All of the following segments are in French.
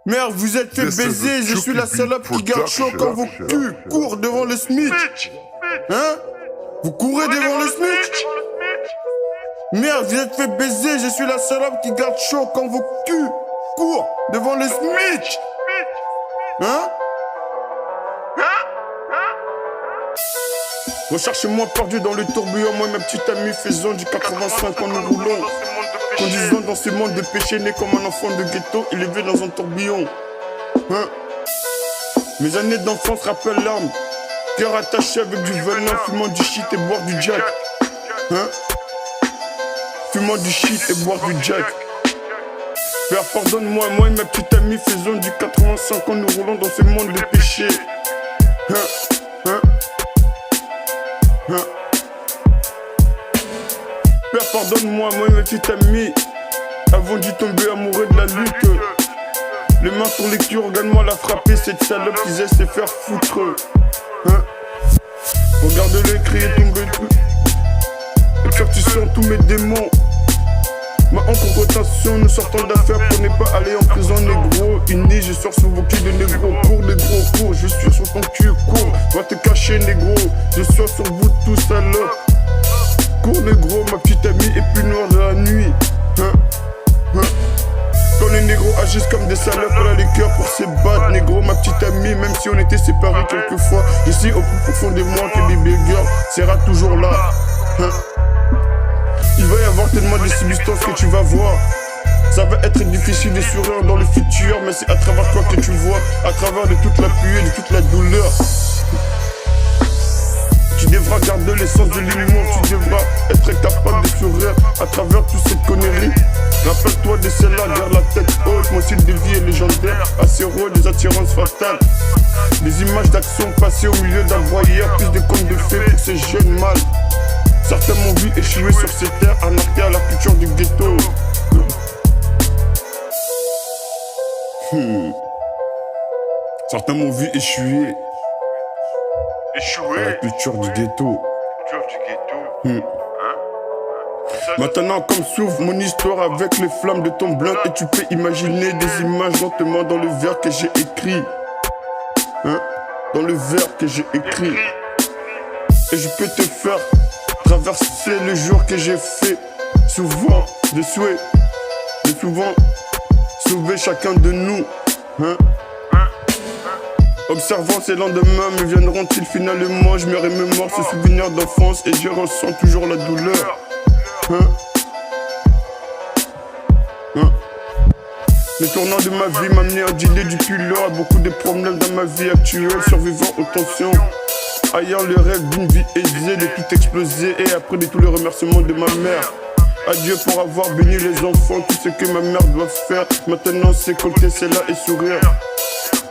Merde, vous êtes fait baiser, je suis la salope qui garde chaud quand vos culs courent devant le SMIC. Hein? Vous courez devant le SMIC? Merde, vous êtes fait baiser, je suis la salope qui garde chaud quand vos culs courent devant le SMIC. Hein? Recherchez-moi perdu dans le tourbillon, moi et ma petite amie faisons du 85 quand nous roulons. Conduisant dans ce monde de péché, né comme un enfant de ghetto, élevé dans un tourbillon. Hein? Mes années d'enfance rappellent l'arme, cœur attaché avec du venin, fumant du shit et boire du jack. Hein? Fumant du shit et boire du jack. Père, pardonne-moi, moi et ma petite amie faisons du 85 quand nous roulons dans ce monde de péché. Hein? Hein? Hein? Père, pardonne-moi, moi et ma petite amie avons dû tomber amoureux de la lutte. Les mains sur les culs, regarde-moi la frapper, cette salope qui sait se faire foutre. Hein? Regarde-le crier, tomber tout. Et faire tu sens tous mes démons. Ma en rotation, nous sortons d'affaires pour ne pas aller en prison, négro. Uni, je sors sous vos culs de négro. Cours, négro, cours, je suis sur ton cul, cours. Va te cacher, négro. Je suis sur vous tous, salope. Cours, négro, ma petite amie est plus noire de la nuit. Hein? Hein? Quand les négros agissent comme des salopes, elle a les cœurs pour se battre. Négro, ma petite amie, même si on était séparés quelquefois, ici au plus profond de moi que Baby Girl sera toujours là. Hein? Il va y avoir tellement de substances que tu vas voir. Ça va être difficile de sourire dans le futur, mais c'est à travers toi que tu vois, à travers de toute la pluie, de toute la douleur. Tu devras garder l'essence de l'humour, tu devras être capable de sourire à travers toutes ces conneries. Rappelle-toi de celle-là, garde la tête haute, mon style de vie est légendaire. Assez rôle, des attirances fatales. Des images d'action passées au milieu d'un broyeur, plus de contes de fées pour ces jeunes mâles. Certains m'ont vu échouer sur ces terres, anarqués à la culture du ghetto. Certains m'ont vu échouer à la culture du ghetto. Maintenant comme s'ouvre mon histoire avec les flammes de ton blunt, et tu peux imaginer des images lentement dans le verre que j'ai écrit. Hein? Dans le verre que j'ai écrit. Et je peux te faire traverser le jour que j'ai fait. Souvent de souhaits, de souvent sauver chacun de nous. Hein? Observant ces lendemains, me viendront-ils finalement? Je me remémore ces souvenirs d'enfance et je ressens toujours la douleur. Hein? Hein? Le tournant de ma vie m'a amené à dealer du culot, à beaucoup de problèmes dans ma vie actuelle, survivant aux tensions. Ayant le rêve d'une vie aisée, de tout exploser, et après de tous les remerciements de ma mère. Adieu pour avoir béni les enfants, tout ce que ma mère doit faire. Maintenant c'est compter cela et sourire.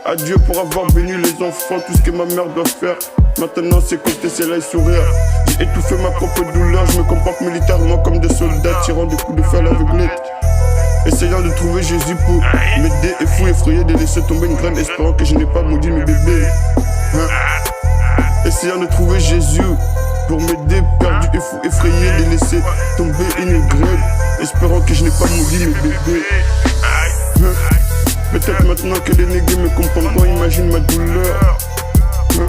Adieu pour avoir béni les enfants, tout ce que ma mère doit faire. Maintenant c'est compter cela et sourire. J'ai étouffé ma propre douleur, je me comporte militairement comme des soldats, tirant des coups de feu à l'aveuglette. Essayant de trouver Jésus pour m'aider et fou effrayé de laisser tomber une graine, espérant que je n'ai pas maudit mes bébés. Hein? Essayant de trouver Jésus pour m'aider, perdu et fou effrayé de laisser tomber une graine, espérant que je n'ai pas maudit mes bébés. Hein? Peut-être maintenant que les nègres me comprendront, imagine ma douleur. Hein?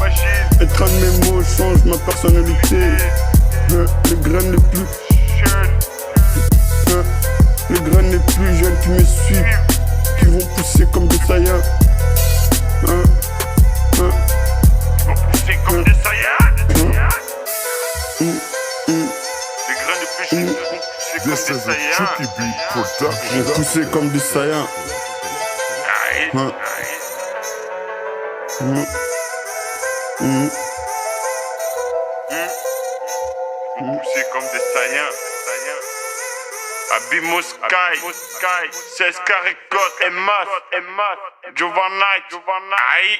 Être un de mes mots change ma personnalité. Hein? Les graines les plus hein? Les graines les plus jeunes qui me suivent, qui vont pousser comme des saiyans. Hein? Hein? Qui vont pousser comme des saiyans. Les graines les plus jeunes qui vont pousser comme des saiyans. Vont pousser comme des saiyans. Hein? Pousser comme des saiyans. Abimo Sky, c'est Scaricot et Mas, Giovanni, aïe.